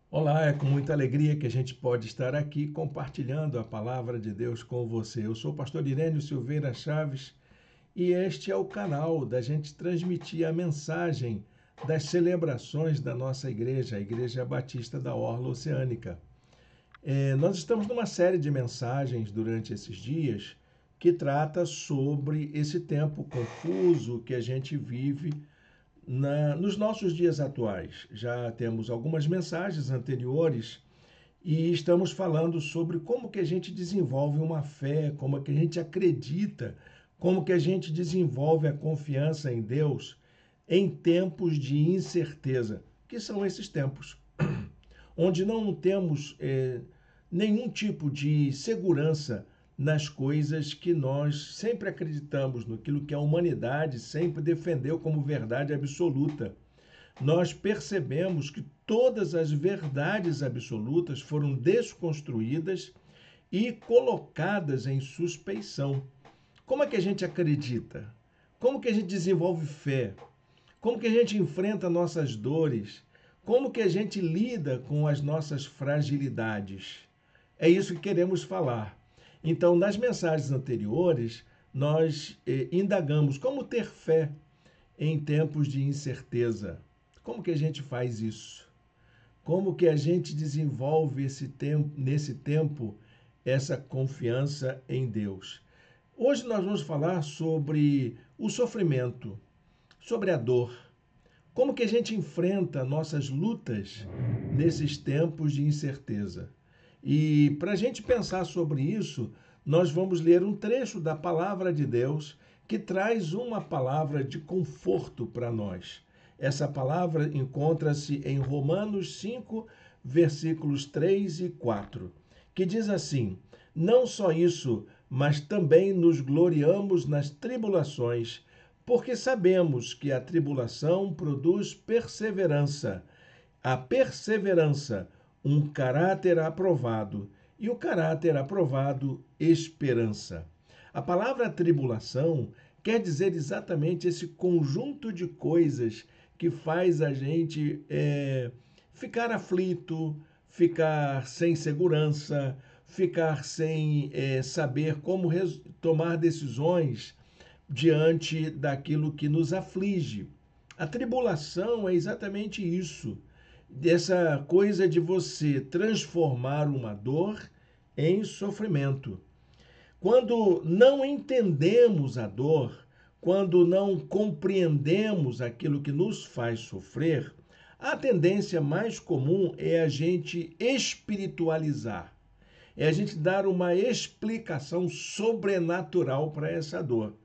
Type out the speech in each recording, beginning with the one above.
Olá, é com muita alegria que a gente pode estar aqui compartilhando a palavra de Deus com você. Eu sou o pastor Irênio Silveira Chaves e este é o canal da gente transmitir a mensagem das celebrações da nossa igreja, a Igreja Batista da Orla Oceânica. Nós estamos numa série de mensagens durante esses dias que trata sobre esse tempo confuso que a gente vive nos nossos dias atuais. Já temos algumas mensagens anteriores e estamos falando sobre como que a gente desenvolve uma fé, como que a gente acredita, como que a gente desenvolve a confiança em Deus em tempos de incerteza, que são esses tempos onde não temos nenhum tipo de segurança nas coisas que nós sempre acreditamos, naquilo que a humanidade sempre defendeu como verdade absoluta. Nós percebemos que todas as verdades absolutas foram desconstruídas e colocadas em suspeição. Como é que a gente acredita? Como que a gente desenvolve fé? Como que a gente enfrenta nossas dores? Como que a gente lida com as nossas fragilidades? É isso que queremos falar. Então, nas mensagens anteriores, nós indagamos como ter fé em tempos de incerteza. Como que a gente faz isso? Como que a gente desenvolve nesse tempo essa confiança em Deus? Hoje nós vamos falar sobre o sofrimento, sobre a dor. Como que a gente enfrenta nossas lutas nesses tempos de incerteza? E para a gente pensar sobre isso, nós vamos ler um trecho da palavra de Deus que traz uma palavra de conforto para nós. Essa palavra encontra-se em Romanos 5, versículos 3 e 4, que diz assim: Não só isso, mas também nos gloriamos nas tribulações, porque sabemos que a tribulação produz perseverança, a perseverança, um caráter aprovado, e o caráter aprovado, esperança. A palavra tribulação quer dizer exatamente esse conjunto de coisas que faz a gente ficar aflito, ficar sem segurança, ficar sem saber como tomar decisões diante daquilo que nos aflige. A tribulação é exatamente isso, dessa coisa de você transformar uma dor em sofrimento. Quando não entendemos a dor, quando não compreendemos aquilo que nos faz sofrer, a tendência mais comum é a gente espiritualizar, é a gente dar uma explicação sobrenatural para essa dor.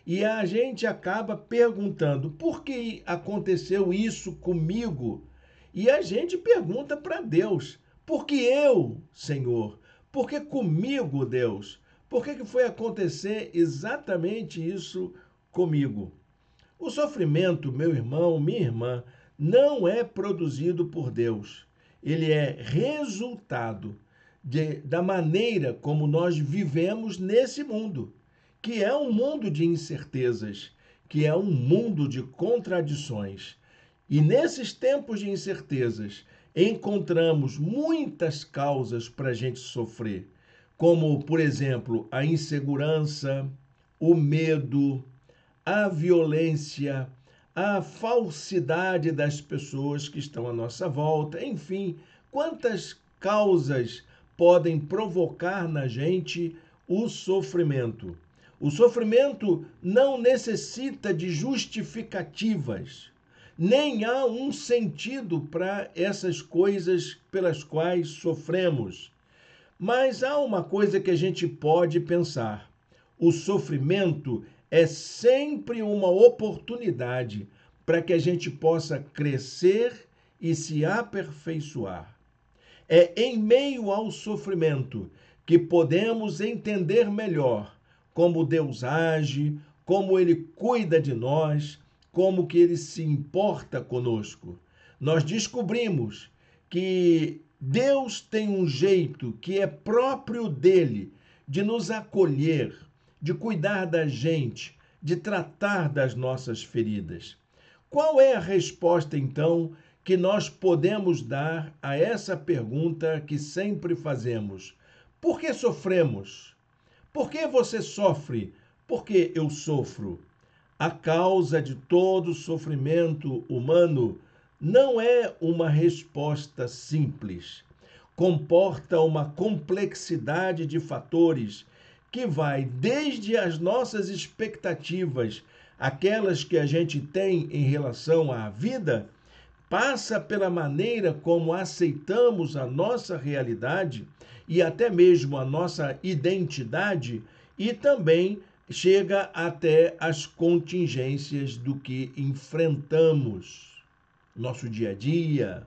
E a gente acaba perguntando: por que aconteceu isso comigo? E a gente pergunta para Deus: por que eu, Senhor? Por que comigo, Deus? Por que foi acontecer exatamente isso comigo? O sofrimento, meu irmão, minha irmã, não é produzido por Deus. Ele é resultado da maneira como nós vivemos nesse mundo, que é um mundo de incertezas, que é um mundo de contradições. E nesses tempos de incertezas, encontramos muitas causas para a gente sofrer, como, por exemplo, a insegurança, o medo, a violência, a falsidade das pessoas que estão à nossa volta, enfim, quantas causas podem provocar na gente o sofrimento. O sofrimento não necessita de justificativas, nem há um sentido para essas coisas pelas quais sofremos. Mas há uma coisa que a gente pode pensar: o sofrimento é sempre uma oportunidade para que a gente possa crescer e se aperfeiçoar. É em meio ao sofrimento que podemos entender melhor como Deus age, como Ele cuida de nós, como que Ele se importa conosco. Nós descobrimos que Deus tem um jeito que é próprio dele de nos acolher, de cuidar da gente, de tratar das nossas feridas. Qual é a resposta, então, que nós podemos dar a essa pergunta que sempre fazemos: por que sofremos? Por que você sofre? Por que eu sofro? A causa de todo sofrimento humano não é uma resposta simples. Comporta uma complexidade de fatores que vai desde as nossas expectativas, aquelas que a gente tem em relação à vida, passa pela maneira como aceitamos a nossa realidade e até mesmo a nossa identidade, e também chega até as contingências do que enfrentamos, nosso dia a dia,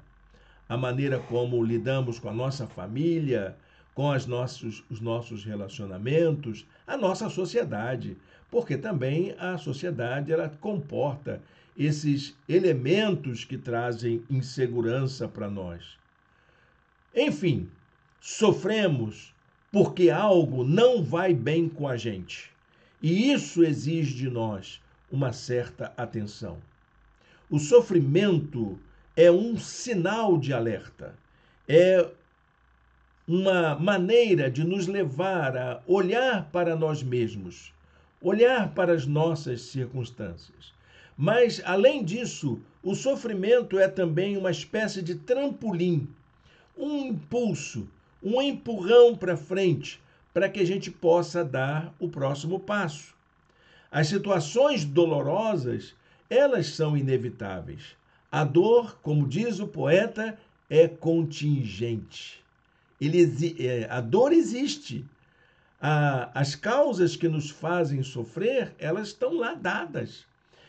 a maneira como lidamos com a nossa família, com os nossos relacionamentos, a nossa sociedade, porque também a sociedade ela comporta esses elementos que trazem insegurança para nós. Enfim, sofremos porque algo não vai bem com a gente. E isso exige de nós uma certa atenção. O sofrimento é um sinal de alerta, é uma maneira de nos levar a olhar para nós mesmos, olhar para as nossas circunstâncias. Mas, além disso, o sofrimento é também uma espécie de trampolim, um impulso, um empurrão para frente, para que a gente possa dar o próximo passo. As situações dolorosas, elas são inevitáveis. A dor, como diz o poeta, é contingente. A dor existe. As causas que nos fazem sofrer, elas estão lá dadas.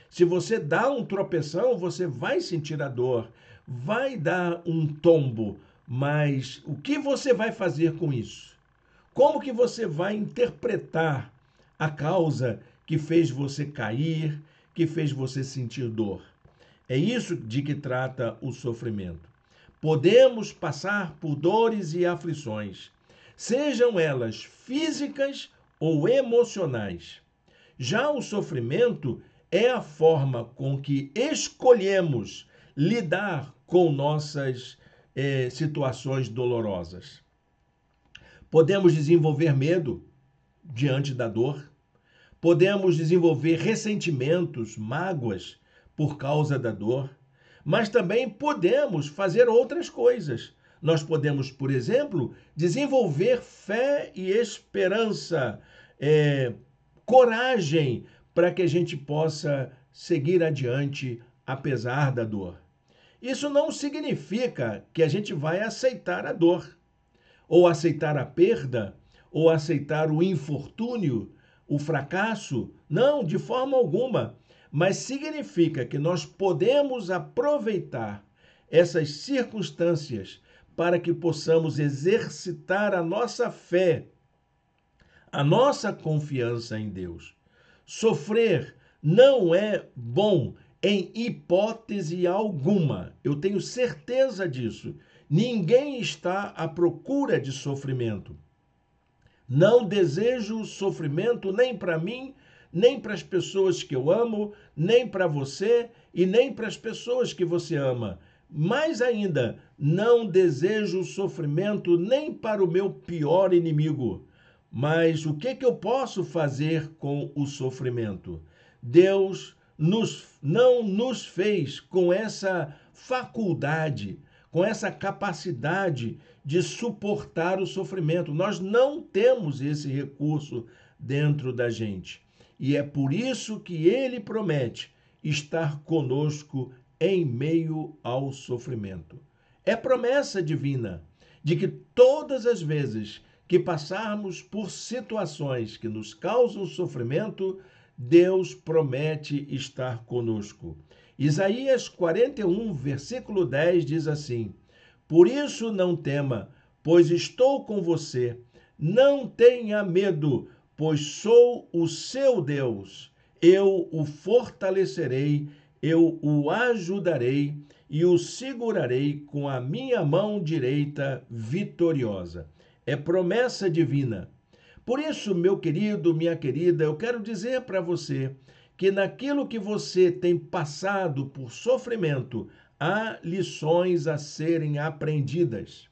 Se você dá um tropeção, você vai sentir a dor, vai dar um tombo, mas o que você vai fazer com isso? Como que você vai interpretar a causa que fez você cair, que fez você sentir dor? É isso de que trata o sofrimento. Podemos passar por dores e aflições, sejam elas físicas ou emocionais. Já o sofrimento é a forma com que escolhemos lidar com nossas situações dolorosas. Podemos desenvolver medo diante da dor. Podemos desenvolver ressentimentos, mágoas por causa da dor. Mas também podemos fazer outras coisas. Nós podemos, por exemplo, desenvolver fé e esperança, coragem para que a gente possa seguir adiante apesar da dor. Isso não significa que a gente vai aceitar a dor, ou aceitar a perda, ou aceitar o infortúnio, o fracasso. Não, de forma alguma. Mas significa que nós podemos aproveitar essas circunstâncias para que possamos exercitar a nossa fé, a nossa confiança em Deus. Sofrer não é bom em hipótese alguma. Eu tenho certeza disso. Ninguém está à procura de sofrimento. Não desejo sofrimento nem para mim, nem para as pessoas que eu amo, nem para você e nem para as pessoas que você ama. Mais ainda, não desejo sofrimento nem para o meu pior inimigo. Mas o que eu posso fazer com o sofrimento? Deus não nos fez com essa faculdade, com essa capacidade de suportar o sofrimento. Nós não temos esse recurso dentro da gente. E é por isso que ele promete estar conosco em meio ao sofrimento. É promessa divina de que todas as vezes que passarmos por situações que nos causam sofrimento, Deus promete estar conosco. Isaías 41, versículo 10 diz assim: por isso não tema, pois estou com você. Não tenha medo, pois sou o seu Deus. Eu o fortalecerei, eu o ajudarei e o segurarei com a minha mão direita vitoriosa. É promessa divina. Por isso, meu querido, minha querida, eu quero dizer para você que naquilo que você tem passado por sofrimento, há lições a serem aprendidas.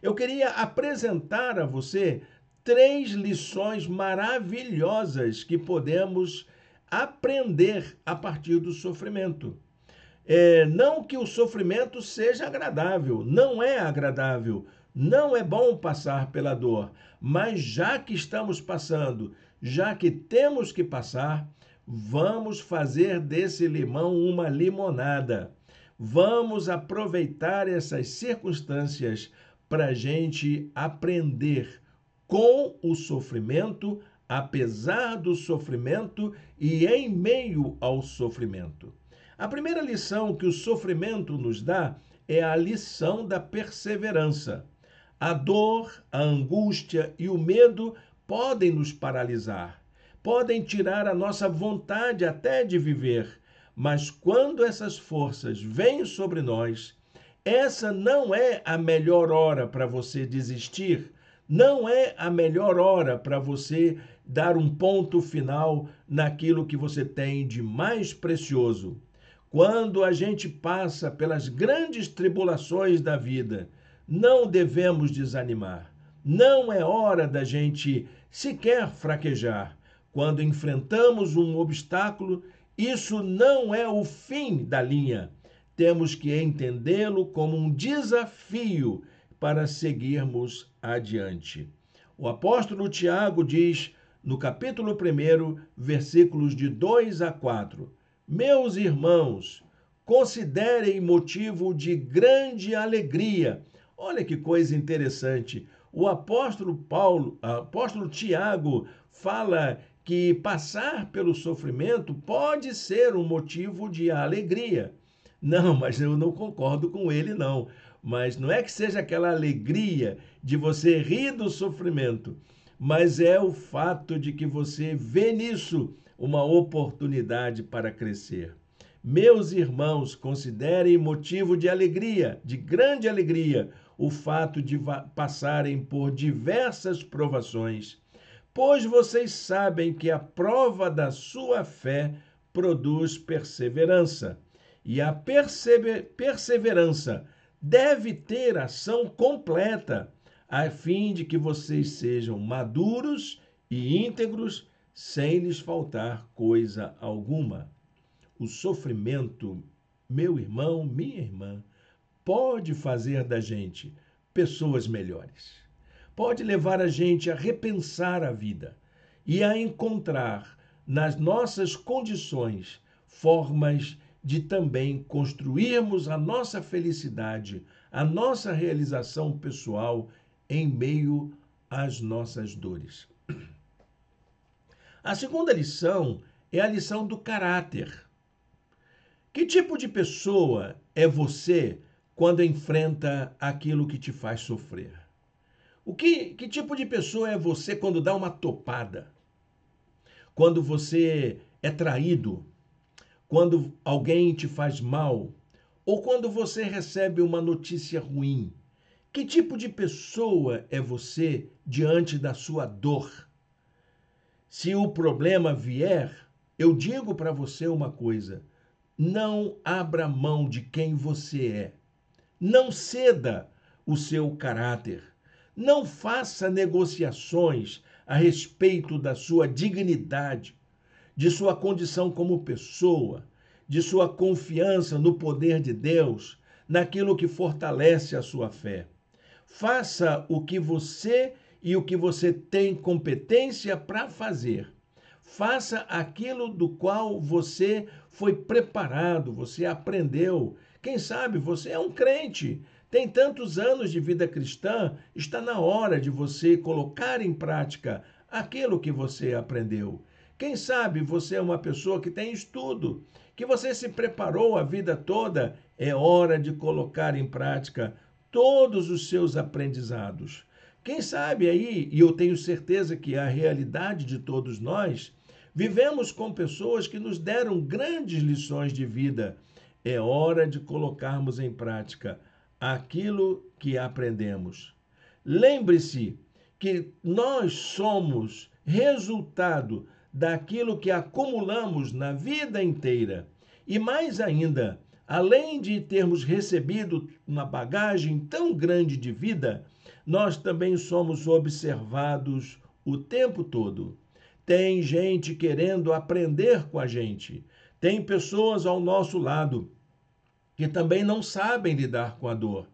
Eu queria apresentar a você 3 lições maravilhosas que podemos aprender a partir do sofrimento. Não que o sofrimento seja agradável, não é agradável, não é bom passar pela dor, mas já que estamos passando, já que temos que passar, vamos fazer desse limão uma limonada. Vamos aproveitar essas circunstâncias para a gente aprender com o sofrimento, apesar do sofrimento e em meio ao sofrimento. A primeira lição que o sofrimento nos dá é a lição da perseverança. A dor, a angústia e o medo podem nos paralisar, podem tirar a nossa vontade até de viver, mas quando essas forças vêm sobre nós, essa não é a melhor hora para você desistir, não é a melhor hora para você dar um ponto final naquilo que você tem de mais precioso. Quando a gente passa pelas grandes tribulações da vida, não devemos desanimar. Não é hora da gente sequer fraquejar. Quando enfrentamos um obstáculo, isso não é o fim da linha. Temos que entendê-lo como um desafio para seguirmos adiante. O apóstolo Tiago diz, no capítulo 1, versículos de 2 a 4, meus irmãos, considerem motivo de grande alegria. Olha que coisa interessante. O apóstolo Tiago fala que passar pelo sofrimento pode ser um motivo de alegria. Não, mas eu não concordo com ele, não. Mas não é que seja aquela alegria de você rir do sofrimento, mas é o fato de que você vê nisso uma oportunidade para crescer. Meus irmãos, considerem motivo de alegria, de grande alegria, o fato de passarem por diversas provações, pois vocês sabem que a prova da sua fé produz perseverança, e a perseverança deve ter ação completa, a fim de que vocês sejam maduros e íntegros, sem lhes faltar coisa alguma. O sofrimento, meu irmão, minha irmã, pode fazer da gente pessoas melhores. Pode levar a gente a repensar a vida e a encontrar nas nossas condições formas de também construirmos a nossa felicidade, a nossa realização pessoal em meio às nossas dores. A segunda lição é a lição do caráter. Que tipo de pessoa é você quando enfrenta aquilo que te faz sofrer? Que tipo de pessoa é você quando dá uma topada? Quando você é traído? Quando alguém te faz mal? Ou quando você recebe uma notícia ruim? Que tipo de pessoa é você diante da sua dor? Se o problema vier, eu digo para você uma coisa: não abra mão de quem você é. Não ceda o seu caráter. Não faça negociações a respeito da sua dignidade, de sua condição como pessoa, de sua confiança no poder de Deus, naquilo que fortalece a sua fé. Faça o que você e o que você tem competência para fazer. Faça aquilo do qual você foi preparado, você aprendeu. Quem sabe você é um crente, tem tantos anos de vida cristã, está na hora de você colocar em prática aquilo que você aprendeu. Quem sabe você é uma pessoa que tem estudo, que você se preparou a vida toda, é hora de colocar em prática todos os seus aprendizados. Quem sabe aí, e eu tenho certeza que é a realidade de todos nós, vivemos com pessoas que nos deram grandes lições de vida. É hora de colocarmos em prática aquilo que aprendemos. Lembre-se que nós somos resultado daquilo que acumulamos na vida inteira. E mais ainda, além de termos recebido uma bagagem tão grande de vida, nós também somos observados o tempo todo. Tem gente querendo aprender com a gente. Tem pessoas ao nosso lado que também não sabem lidar com a dor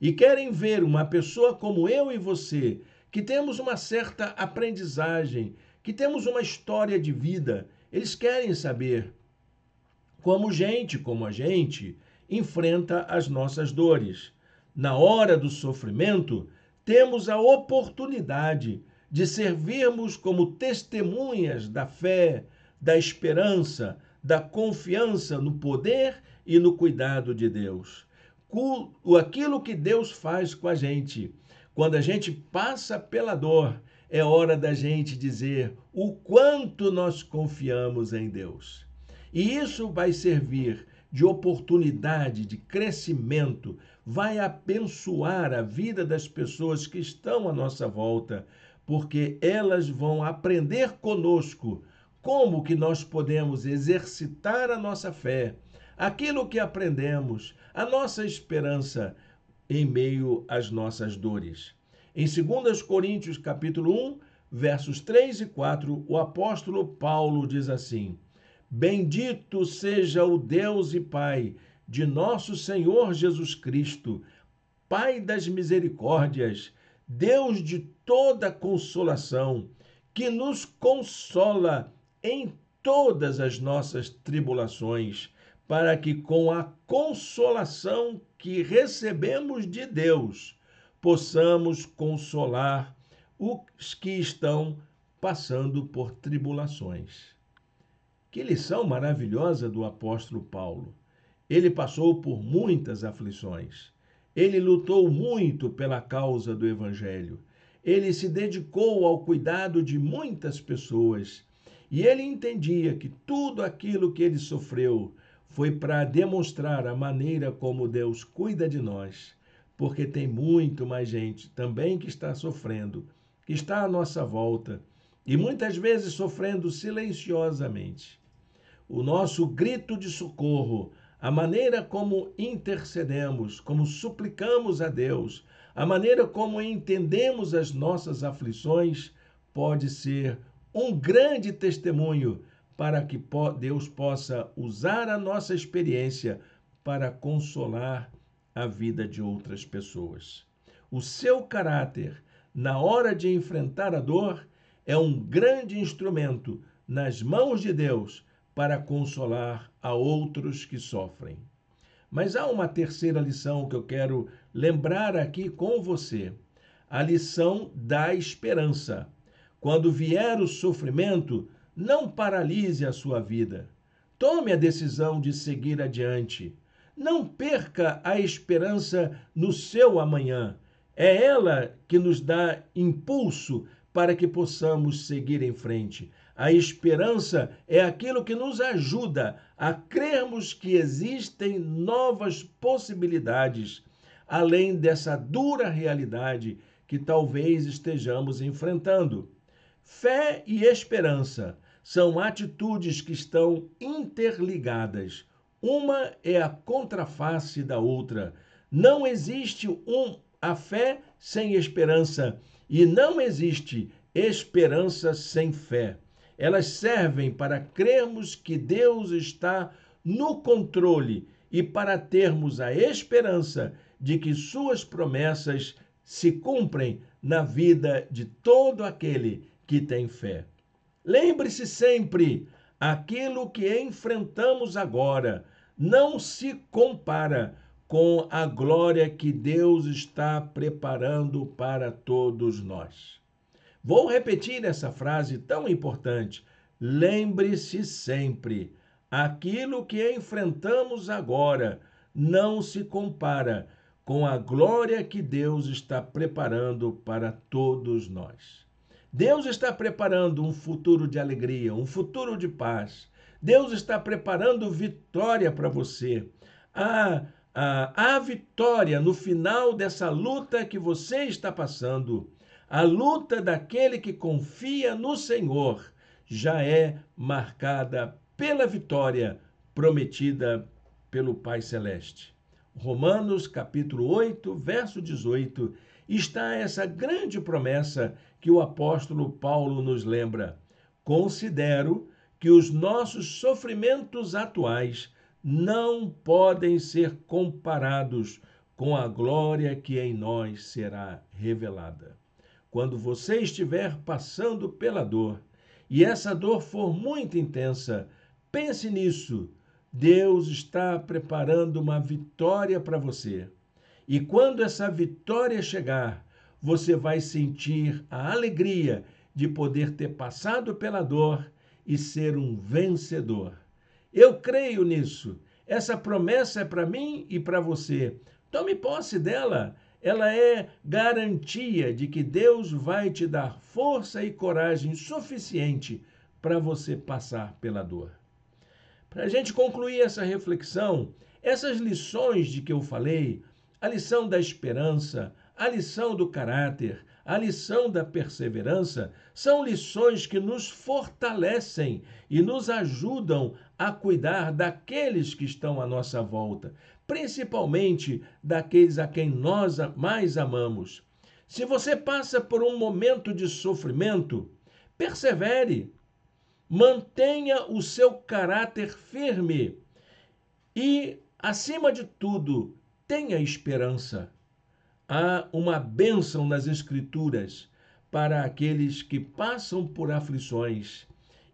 e querem ver uma pessoa como eu e você, que temos uma certa aprendizagem, que temos uma história de vida. Eles querem saber como gente como a gente enfrenta as nossas dores. Na hora do sofrimento, temos a oportunidade de servirmos como testemunhas da fé, da esperança, da confiança no poder e no cuidado de Deus. Aquilo que Deus faz com a gente, quando a gente passa pela dor, é hora da gente dizer o quanto nós confiamos em Deus. E isso vai servir de oportunidade, de crescimento, vai abençoar a vida das pessoas que estão à nossa volta, porque elas vão aprender conosco como que nós podemos exercitar a nossa fé, aquilo que aprendemos, a nossa esperança em meio às nossas dores. Em 2 Coríntios capítulo 1, versos 3 e 4, o apóstolo Paulo diz assim: Bendito seja o Deus e Pai de nosso Senhor Jesus Cristo, Pai das misericórdias, Deus de toda consolação, que nos consola em todas as nossas tribulações, para que com a consolação que recebemos de Deus, possamos consolar os que estão passando por tribulações. Que lição maravilhosa do apóstolo Paulo. Ele passou por muitas aflições. Ele lutou muito pela causa do Evangelho. Ele se dedicou ao cuidado de muitas pessoas. E ele entendia que tudo aquilo que ele sofreu foi para demonstrar a maneira como Deus cuida de nós. Porque tem muito mais gente também que está sofrendo, que está à nossa volta, e muitas vezes sofrendo silenciosamente. O nosso grito de socorro, a maneira como intercedemos, como suplicamos a Deus, a maneira como entendemos as nossas aflições, pode ser um grande testemunho para que Deus possa usar a nossa experiência para consolar a vida de outras pessoas. O seu caráter, na hora de enfrentar a dor, é um grande instrumento nas mãos de Deus para consolar a outros que sofrem. Mas há uma terceira lição que eu quero lembrar aqui com você. A lição da esperança. Quando vier o sofrimento, não paralise a sua vida. Tome a decisão de seguir adiante. Não perca a esperança no seu amanhã. É ela que nos dá impulso para que possamos seguir em frente. A esperança é aquilo que nos ajuda a crermos que existem novas possibilidades, além dessa dura realidade que talvez estejamos enfrentando. Fé e esperança são atitudes que estão interligadas. Uma é a contraface da outra. Não existe a fé sem esperança e não existe esperança sem fé. Elas servem para crermos que Deus está no controle e para termos a esperança de que suas promessas se cumprem na vida de todo aquele que tem fé. Lembre-se sempre, aquilo que enfrentamos agora não se compara com a glória que Deus está preparando para todos nós. Vou repetir essa frase tão importante. Lembre-se sempre, aquilo que enfrentamos agora não se compara com a glória que Deus está preparando para todos nós. Deus está preparando um futuro de alegria, um futuro de paz. Deus está preparando vitória para você. A vitória no final dessa luta que você está passando. A luta daquele que confia no Senhor já é marcada pela vitória prometida pelo Pai Celeste. Romanos, capítulo 8, verso 18, está essa grande promessa que o apóstolo Paulo nos lembra. Considero que os nossos sofrimentos atuais não podem ser comparados com a glória que em nós será revelada. Quando você estiver passando pela dor, e essa dor for muito intensa, pense nisso. Deus está preparando uma vitória para você. E quando essa vitória chegar, você vai sentir a alegria de poder ter passado pela dor e ser um vencedor. Eu creio nisso. Essa promessa é para mim e para você. Tome posse dela. Ela é garantia de que Deus vai te dar força e coragem suficiente para você passar pela dor. Para a gente concluir essa reflexão, essas lições de que eu falei, a lição da esperança, a lição do caráter, a lição da perseverança, são lições que nos fortalecem e nos ajudam a cuidar daqueles que estão à nossa volta, principalmente daqueles a quem nós mais amamos. Se você passa por um momento de sofrimento, persevere, mantenha o seu caráter firme e, acima de tudo, tenha esperança. Há uma bênção nas Escrituras para aqueles que passam por aflições.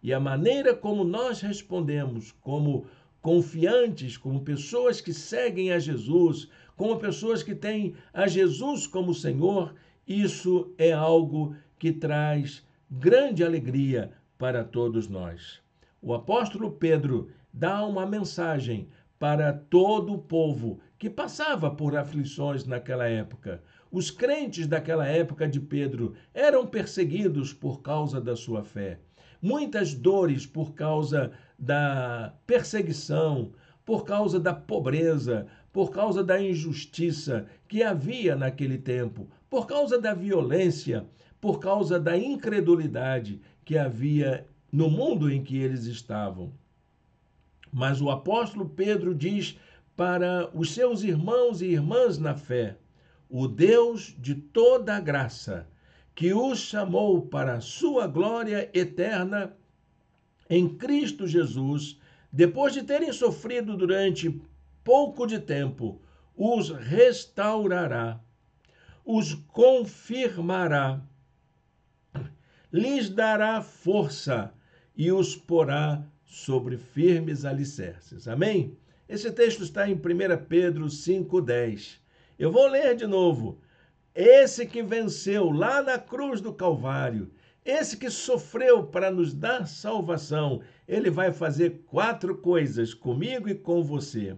E a maneira como nós respondemos, como confiantes, como pessoas que seguem a Jesus, como pessoas que têm a Jesus como Senhor, isso é algo que traz grande alegria para todos nós. O apóstolo Pedro dá uma mensagem para todo o povo que passava por aflições naquela época. Os crentes daquela época de Pedro eram perseguidos por causa da sua fé. Muitas dores por causa da perseguição, por causa da pobreza, por causa da injustiça que havia naquele tempo, por causa da violência, por causa da incredulidade que havia no mundo em que eles estavam. Mas o apóstolo Pedro diz para os seus irmãos e irmãs na fé: o Deus de toda a graça, que os chamou para a sua glória eterna em Cristo Jesus, depois de terem sofrido durante pouco de tempo, os restaurará, os confirmará, lhes dará força e os porá sobre firmes alicerces. Amém? Esse texto está em 1 Pedro 5,10. Eu vou ler de novo. Esse que venceu lá na cruz do Calvário, esse que sofreu para nos dar salvação, ele vai fazer 4 coisas comigo e com você.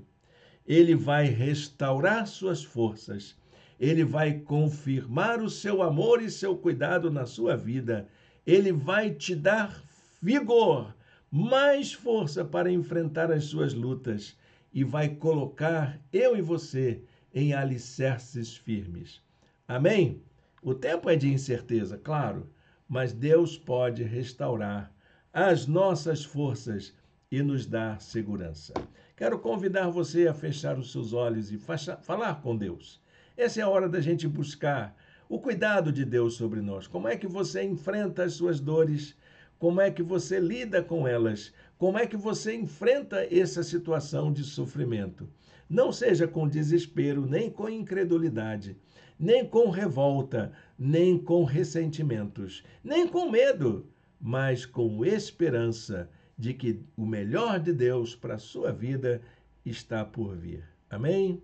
Ele vai restaurar suas forças, ele vai confirmar o seu amor e seu cuidado na sua vida, ele vai te dar vigor, mais força para enfrentar as suas lutas e vai colocar eu e você em alicerces firmes. Amém? O tempo é de incerteza, claro, mas Deus pode restaurar as nossas forças e nos dar segurança. Quero convidar você a fechar os seus olhos e falar com Deus. Essa é a hora da gente buscar o cuidado de Deus sobre nós. Como é que você enfrenta as suas dores? Como é que você lida com elas? Como é que você enfrenta essa situação de sofrimento? Não seja com desespero, nem com incredulidade, nem com revolta, nem com ressentimentos, nem com medo, mas com esperança de que o melhor de Deus para a sua vida está por vir. Amém?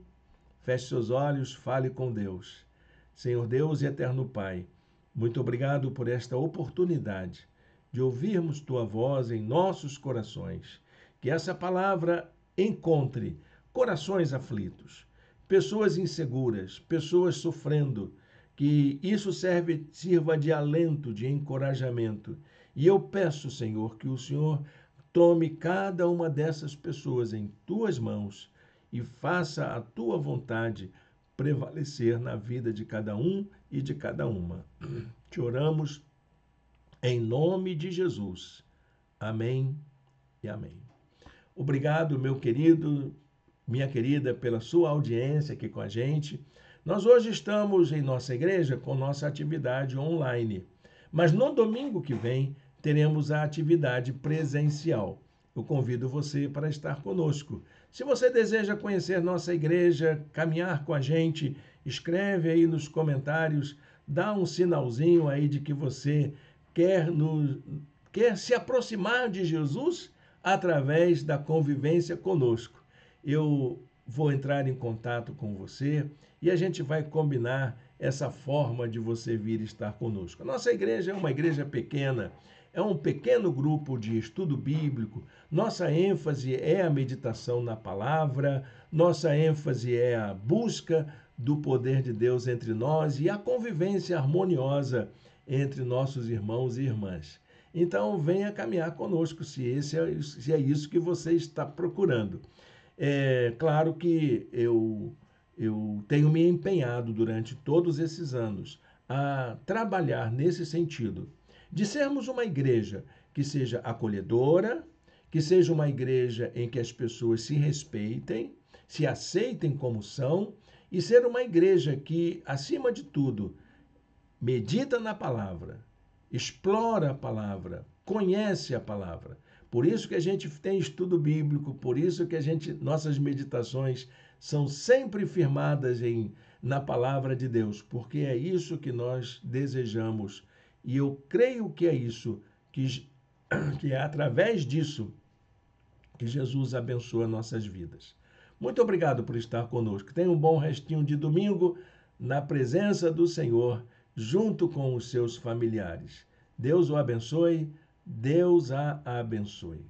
Feche seus olhos, fale com Deus. Senhor Deus e eterno Pai, muito obrigado por esta oportunidade de ouvirmos Tua voz em nossos corações. Que essa palavra encontre corações aflitos, pessoas inseguras, pessoas sofrendo, que isso sirva de alento, de encorajamento. E eu peço, Senhor, que o Senhor tome cada uma dessas pessoas em Tuas mãos e faça a Tua vontade prevalecer na vida de cada um e de cada uma. Te oramos em nome de Jesus. Amém e amém. Obrigado, meu querido. minha querida, pela sua audiência aqui com a gente. Nós hoje estamos em nossa igreja com nossa atividade online, mas no domingo que vem teremos a atividade presencial. Eu convido você para estar conosco. Se você deseja conhecer nossa igreja, caminhar com a gente, escreve aí nos comentários, dá um sinalzinho aí de que você quer se aproximar de Jesus através da convivência conosco. Eu vou entrar em contato com você e a gente vai combinar essa forma de você vir estar conosco. A nossa igreja é uma igreja pequena, é um pequeno grupo de estudo bíblico. Nossa ênfase é a meditação na palavra, nossa ênfase é a busca do poder de Deus entre nós e a convivência harmoniosa entre nossos irmãos e irmãs. Então, venha caminhar conosco, se é isso que você está procurando. É claro que eu tenho me empenhado durante todos esses anos a trabalhar nesse sentido, de sermos uma igreja que seja acolhedora, que seja uma igreja em que as pessoas se respeitem, se aceitem como são, e ser uma igreja que, acima de tudo, medita na palavra, explora a palavra, conhece a palavra. Por isso que a gente tem estudo bíblico, por isso que nossas meditações são sempre firmadas na palavra de Deus, porque é isso que nós desejamos. E eu creio que é isso, que é através disso que Jesus abençoa nossas vidas. Muito obrigado por estar conosco. Tenha um bom restinho de domingo na presença do Senhor, junto com os seus familiares. Deus o abençoe, Deus a abençoe.